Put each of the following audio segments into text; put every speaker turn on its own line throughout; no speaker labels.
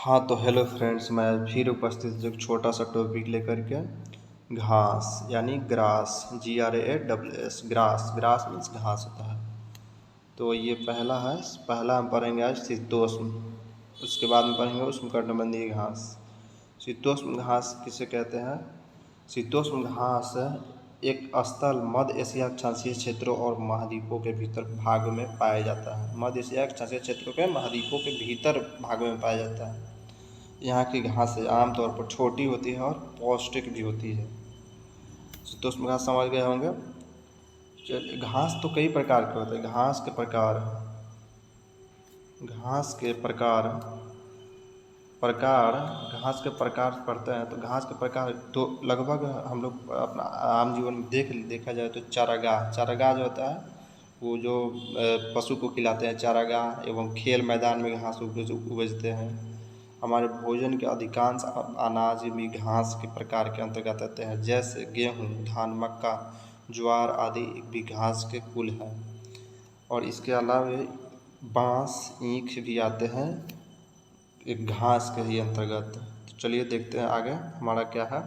हाँ तो hello friends, मैं फिर उपस्थित हूँ एक छोटा सा टॉपिक लेकर के। घास यानी grass, GRASS, grass. Grass means घास होता है। तो ये पहला है। पहला हम पढ़ेंगे आज शीतोष्ण, उसके बाद में पढ़ेंगे उष्णकटिबंधीय घास। शीतोष्ण घास किसे कहते हैं? शीतोष्ण घास एक स्थल मध्य एशिया क्षांशीय क्षेत्रों और महाद्वीपों के भीतर भाग में पाया जाता है। मध्य एशिया क्षांशीय क्षेत्रों के महाद्वीपों के भीतर भाग में पाया जाता है। यहाँ की घास आमतौर पर छोटी होती है और पौष्टिक भी होती है। शीतोष्ण घास समझ गए होंगे। चलिए, घास तो कई प्रकार के होते हैं। घास के प्रकार घास के प्रकार पढ़ते हैं तो घास के प्रकार तो लगभग हम लोग अपना आम जीवन में देखा जाए तो चारागाह जो होता है वो जो पशु को खिलाते हैं, चारागाह। एवं खेल मैदान में घास उपजते हैं। हमारे भोजन के अधिकांश अनाज भी घास के प्रकार के अंतर्गत आते हैं, जैसे गेहूँ, धान, मक्का, ज्वार आदि भी घास के कुल हैं। और इसके अलावा बांस, ईख भी आते हैं एक घास के ही अंतर्गत। तो चलिए देखते हैं आगे हमारा क्या है।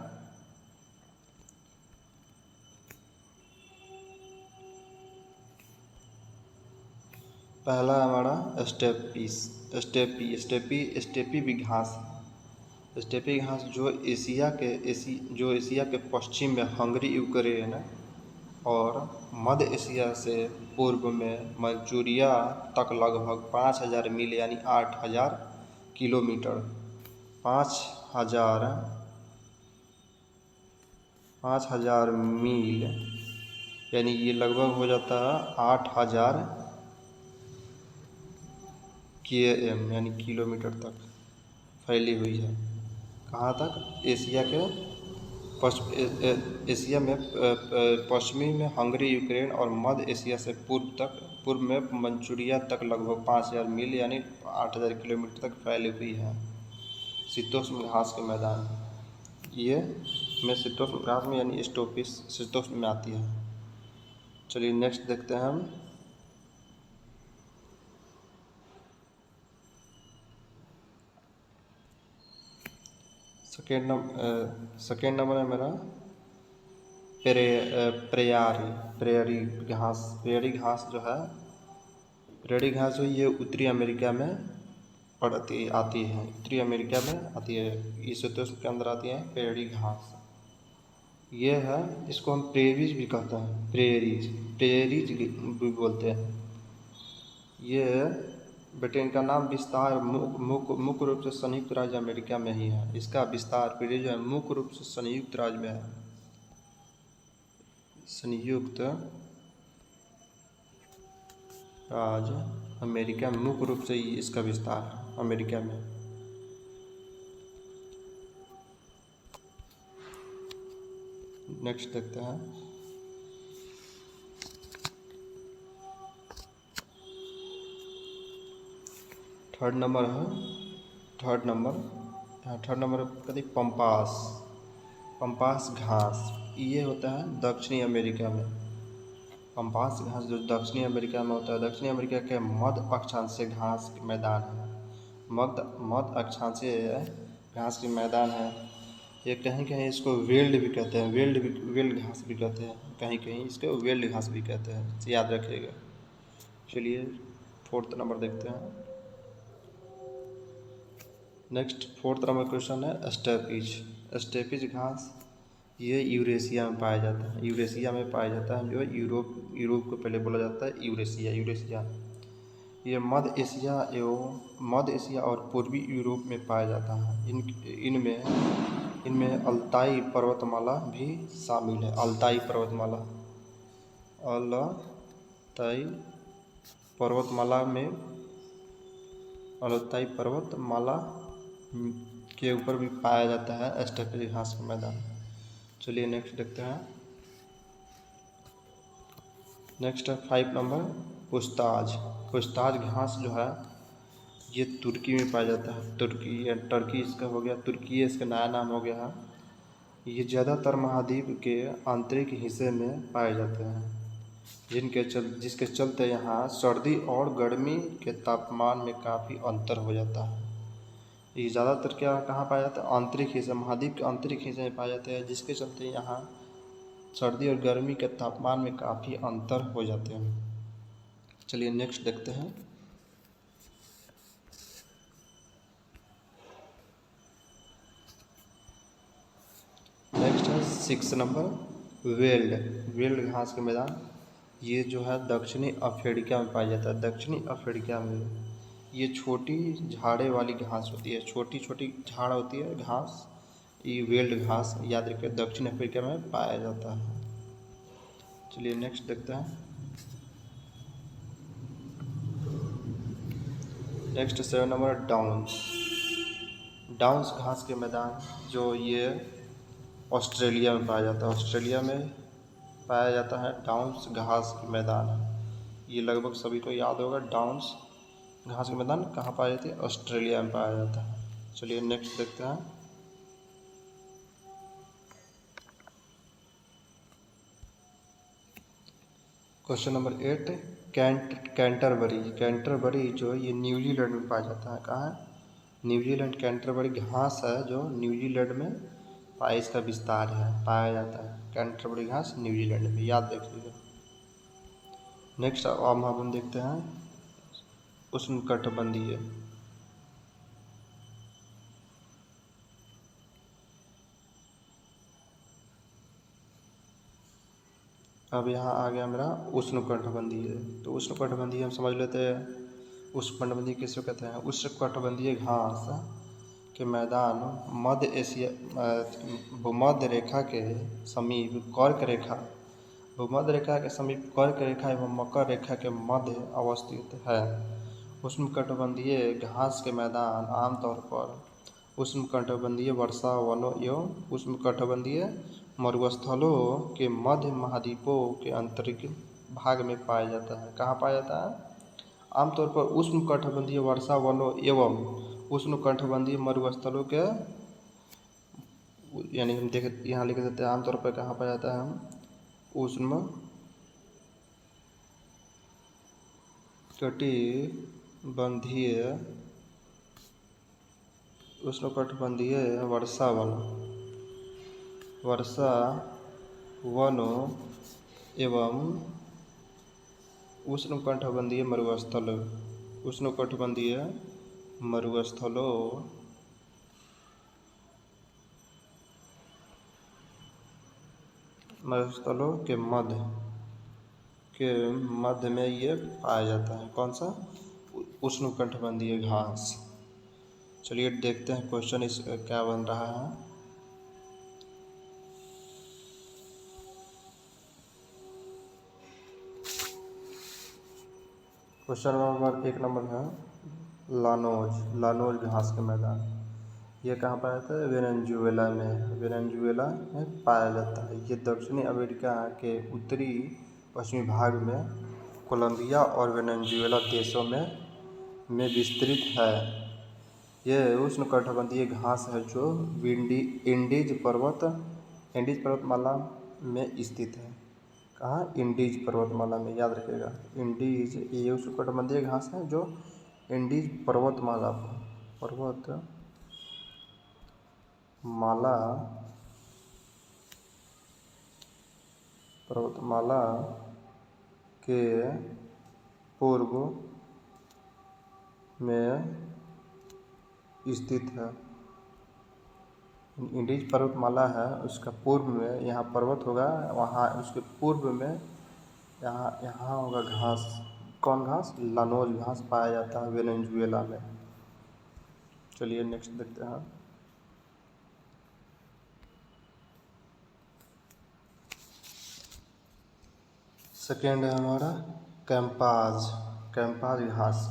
पहला हमारा स्टेपी भी घास है। स्टेपी घास जो एशिया के पश्चिम में हंगरी, यूक्रेन और मध्य एशिया से पूर्व में मंचूरिया तक लगभग 5,000 मील यानी 8,000 किलोमीटर 5,000 मील यानी ये लगभग हो जाता है 8,000 km यानी किलोमीटर तक फैली हुई है। कहाँ तक? एशिया में पश्चिमी में हंगरी, यूक्रेन और मध्य एशिया से पूर्व में मंचूरिया तक लगभग 5,000 मील यानी 8,000 किलोमीटर तक फैली हुई है। शीतोष्ण घास के मैदान ये में शीतोष्ण घास में यानी शीतोष्ण में आती है। चलिए नेक्स्ट देखते हैं हम। सेकेंड नंबर है मेरा प्रेयरी घास जो ये उत्तरी अमेरिका में आती है। उत्तरी अमेरिका में आती है। इस शीतोष्ण के अंदर आती है प्रेयरी घास। ये है, इसको हम प्रेरीज भी कहते हैं। प्रेरीज भी बोलते हैं। ये बेटे इनका नाम विस्तार मुख्य रूप से संयुक्त राज्य अमेरिका में ही है। इसका विस्तार प्रेरी जो है मुख्य रूप से संयुक्त राज्य में है। संयुक्त राज्य अमेरिका में मुख्य रूप से इसका विस्तार अमेरिका में। नेक्स्ट देखते हैं। थर्ड नंबर कहते पंपास घास। ये होता है दक्षिणी अमेरिका में। पंपास घास जो दक्षिणी अमेरिका में होता है, दक्षिणी अमेरिका के मध्य अक्षांशीय घास के मैदान है। मध्य अक्षांशीय घास के मैदान है। ये कहीं कहीं इसको वेल्ड भी कहते हैं, वेल्ड घास भी कहते हैं, कहीं कहीं इसको वेल्ड घास भी कहते हैं, याद रखिएगा। चलिए फोर्थ नंबर देखते हैं। नेक्स्ट फोर्थ नंबर क्वेश्चन है स्टेपीज घास। ये यूरेशिया में पाया जाता है। जो है यूरोप को पहले बोला जाता है यूरेशिया। ये मध्य एशिया और पूर्वी यूरोप में पाया जाता है। इनमें अल्ताई पर्वतमाला भी शामिल है। अल्ताई पर्वतमाला के ऊपर भी पाया जाता है स्टेपी घास का मैदान। चलिए नेक्स्ट देखते हैं। नेक्स्ट है 5 नंबर पुछताछ घास जो है ये तुर्की में पाया जाता है। टर्की इसका हो गया, तुर्की इसका नया नाम हो गया है। ये ज़्यादातर महाद्वीप के आंतरिक हिस्से में पाए जाते हैं, जिसके चलते यहाँ सर्दी और गर्मी के तापमान में काफ़ी अंतर हो जाता है। ये ज़्यादातर क्या कहाँ पाया जाता है, आंतरिक हिस्से, महाद्वीप के आंतरिक हिस्से में पाया जाता है, जिसके चलते यहाँ सर्दी और गर्मी के तापमान में काफ़ी अंतर हो जाते हैं। चलिए नेक्स्ट देखते हैं। नेक्स्ट है 6 नंबर वेल्ड घास के मैदान। ये जो है दक्षिणी अफ्रीका में पाया जाता है। दक्षिणी अफ्रीका में ये छोटी झाड़े वाली घास होती है, छोटी छोटी झाड़ होती है घास, ये वेल्ड घास याद रखिए दक्षिण अफ्रीका में पाया जाता है। चलिए नेक्स्ट देखते हैं। नेक्स्ट 7 नंबर डाउन्स घास के मैदान, जो ये ऑस्ट्रेलिया में पाया जाता है। ऑस्ट्रेलिया में पाया जाता है डाउन्स घास के मैदान। ये लगभग सभी को याद होगा, डाउन्स घास के मैदान कहाँ पाए जाते हैं, ऑस्ट्रेलिया में पाया जाता है। चलिए नेक्स्ट देखते हैं। क्वेश्चन नंबर 8 कैंटरबरी जो ये न्यूजीलैंड में पाया जाता है। कहाँ है, न्यूजीलैंड। कैंटरबरी घास है जो न्यूजीलैंड में इसका विस्तार है, पाया जाता है। कैंटरबरी घास न्यूजीलैंड में, याद रखिएगा। नेक्स्ट अब हम देखते हैं उष्णकटिबंधीय। अब यहाँ आ गया मेरा उष्णकटिबंधीय। तो उष्णकटिबंधीय हम समझ लेते हैं। उष्णकटिबंधीय किसको कहते हैं, उष्णकटिबंधीय घास के मैदान मध्य एशिया भूमध्य रेखा के समीप कर्क रेखा, भूमध्य रेखा के समीप कर्क रेखा एवं मकर रेखा के मध्य अवस्थित है। उष्णकटिबंधीय घास के मैदान आमतौर पर उष्णकटिबंधीय वर्षा वनों एवं उष्णकटिबंधीय मरुस्थलों के मध्य महाद्वीपों के आंतरिक भाग में पाया जाता है। कहाँ पाया जाता है, आमतौर पर उष्णकटिबंधीय वर्षा वनों एवं उष्णकटिबंधीय मरुस्थलों के, यानी हम देख यहाँ लिख देते हैं आमतौर पर कहाँ पाया जाता है, हम उष्णकटिबंधीय वर्षा वनों एवं उष्णकटिबंधीय मरुस्थलों के मध्य में ये पाया जाता है। कौन सा, उष्णकटिबंधीय घास। चलिए देखते हैं क्वेश्चन इस क्या बन रहा है। क्वेश्चन नंबर 1 नंबर है लानोज घास के मैदान। ये कहाँ पाया जाता है, वेनेजुएला में पाया जाता है। ये दक्षिणी अमेरिका के उत्तरी पश्चिमी भाग में कोलंबिया और वेनेजुएला देशों में विस्तृत है। यह उष्णकटिबंधीय घास है जो इंडीज पर्वतमाला में स्थित है। कहाँ, इंडीज पर्वतमाला में, याद रखिएगा इंडीज, ये उष्णकटिबंधीय घास है जो इंडीज पर्वतमाला के पूर्व में स्थित है। इंडीज पर्वतमाला है, उसका पूर्व में यहाँ पर्वत होगा, वहाँ उसके पूर्व में यहाँ होगा घास। कौन घास, लानोज घास पाया जाता है वेनेजुएला में। चलिए नेक्स्ट देखते हैं। सेकेंड है हमारा कैंपाज घास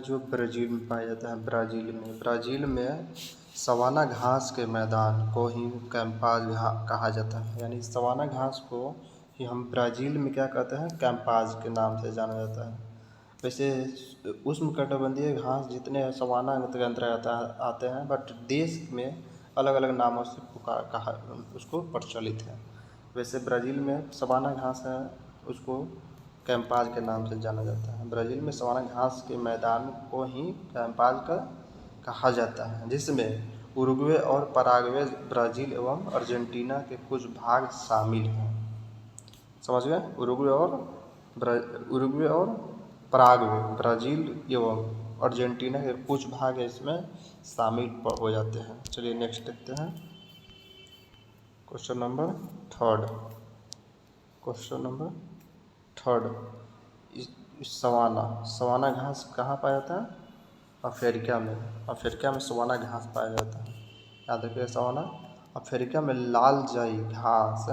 जो ब्राज़ील में पाया जाता है। ब्राज़ील में सवाना घास के मैदान को ही कैंपाज कहा जाता है। यानी सवाना घास को ही हम ब्राज़ील में क्या कहते हैं, कैंपाज के नाम से जाना जाता है। वैसे उष्णकटिबंधीय घास जितने सवाना के अंतर्गत आते हैं, बट देश में अलग अलग नामों से उसको प्रचलित है। वैसे ब्राज़ील में सवाना घास है, उसको कैंपाज के नाम से जाना जाता है। ब्राज़ील में सवाना घास के मैदान को ही कैंपाज कहा जाता है, जिसमें उरुग्वे और पराग्वे, ब्राज़ील एवं अर्जेंटीना के कुछ भाग शामिल हैं। समझ गए? उरुग्वे और पराग्वे, ब्राज़ील एवं अर्जेंटीना के कुछ भाग इसमें शामिल हो जाते हैं। चलिए नेक्स्ट देखते हैं। Question number third. सवाना घास कहाँ पाया जाता है? अफ्रीका में सवाना घास पाया जाता है। याद रखिए सवाना। अफ्रीका में लाल जाई घास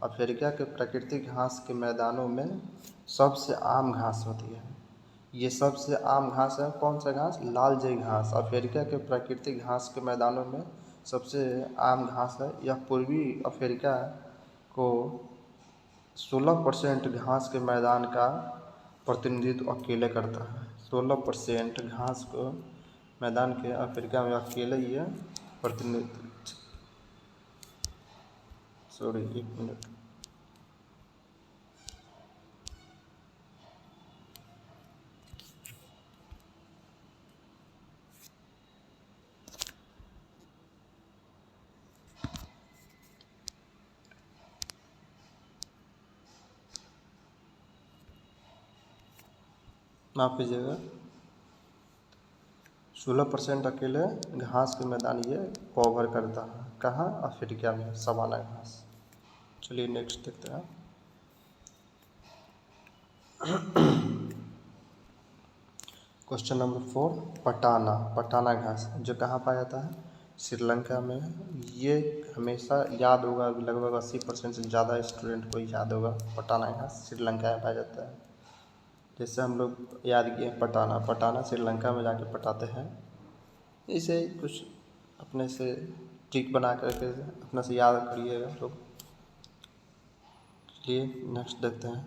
अफ्रीका के प्राकृतिक घास के मैदानों में सबसे आम घास होती है। ये सबसे आम घास है। कौन सा घास? लाल जाई घास अफ्रीका के प्राकृतिक घास के मैदानों में सबसे आम घास है। यह पूर्वी अफ्रीका को 16% घास के मैदान का प्रतिनिधित्व अकेले करता है। 16% घास को मैदान के अफ्रीका में अकेले ही प्रतिनिधित्व। एक मिनट। माफ कीजिएगा, 16% अकेले घास के मैदान ये कवर करता है। कहाँ? अफ्रीका में सवाना घास। चलिए नेक्स्ट देखते हैं। क्वेश्चन नंबर 4, पटाना घास जो कहाँ पाया जाता है? श्रीलंका में। ये हमेशा याद होगा, लगभग 80% से ज़्यादा स्टूडेंट को याद होगा। पटाना घास श्रीलंका में पाया जाता है। जैसे हम लोग याद किए पटाना श्रीलंका में जाके पटाते हैं। इसे कुछ अपने से ट्रिक बना करके अपने से याद करिएगा लोग। चलिए नेक्स्ट देखते हैं।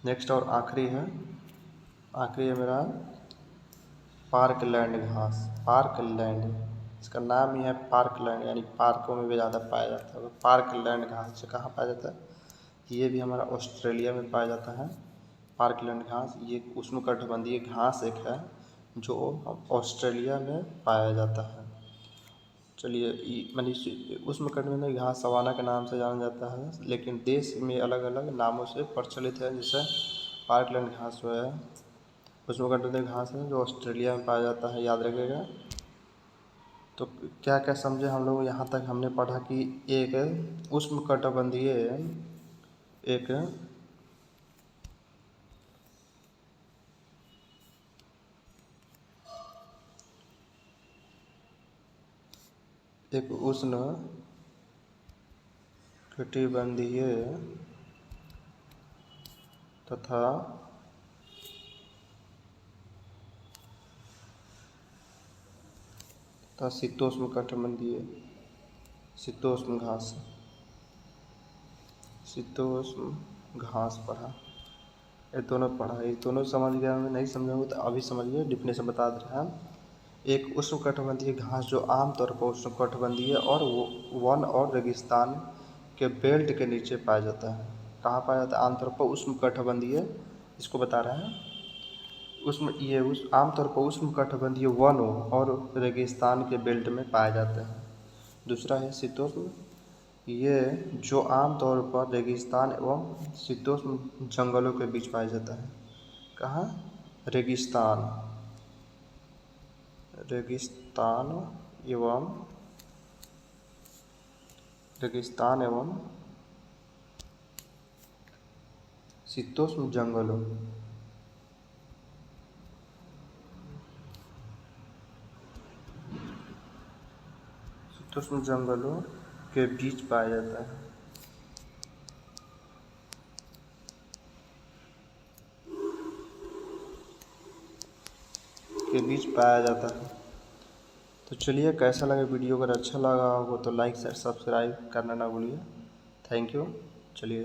नेक्स्ट और आखिरी है मेरा पार्कलैंड घास। इसका नाम ही है पार्कलैंड, यानी पार्कों में भी ज़्यादा पाया जाता है। पार्कलैंड घास जो कहाँ पाया जाता है? ये भी हमारा ऑस्ट्रेलिया में पाया जाता है। पार्कलैंड घास ये उष्णकटिबंधीय घास एक है जो ऑस्ट्रेलिया में पाया जाता है। चलिए उष्णकटिबंधीय घास सवाना के नाम से जाना जाता है, लेकिन देश में अलग अलग नामों से प्रचलित है। जैसे पार्कलैंड घास जो है उष्णकटिबंधीय घास है जो ऑस्ट्रेलिया में पाया जाता है, याद रखिएगा। तो क्या क्या समझे हम लोग? यहाँ तक हमने पढ़ा कि एक उष्णकटिबंधीय एक उष्णकटिबंधीय तथा शीतोष्ण घास पढ़ा। ये दोनों पढ़ा, ये दोनों समझ गया। मैं नहीं समझाऊंगा तो अभी समझिए, डिफिनेशन बता दे रहे हैं। एक उष्णकटिबंधीय घास जो आमतौर पर उष्णकटिबंधीय और वन और रेगिस्तान के बेल्ट के नीचे पाया जाता है। कहाँ पाया जाता है? आमतौर पर उष्णकटिबंधीय, इसको बता रहे हैं। आमतौर पर उष्णकटिबंधीय वनों और रेगिस्तान के बेल्ट में पाया जाता है। दूसरा है शीतोष्ण, ये जो आमतौर पर रेगिस्तान एवं शीतोष्ण जंगलों के बीच पाया जाता है। कहाँ? रेगिस्तान एवं शीतोष्ण जंगलों के बीच पाया जाता है। तो चलिए, कैसा लगा वीडियो? अगर अच्छा लगा हो तो लाइक शेयर सब्सक्राइब करना ना भूलिए। Thank you. चलिए।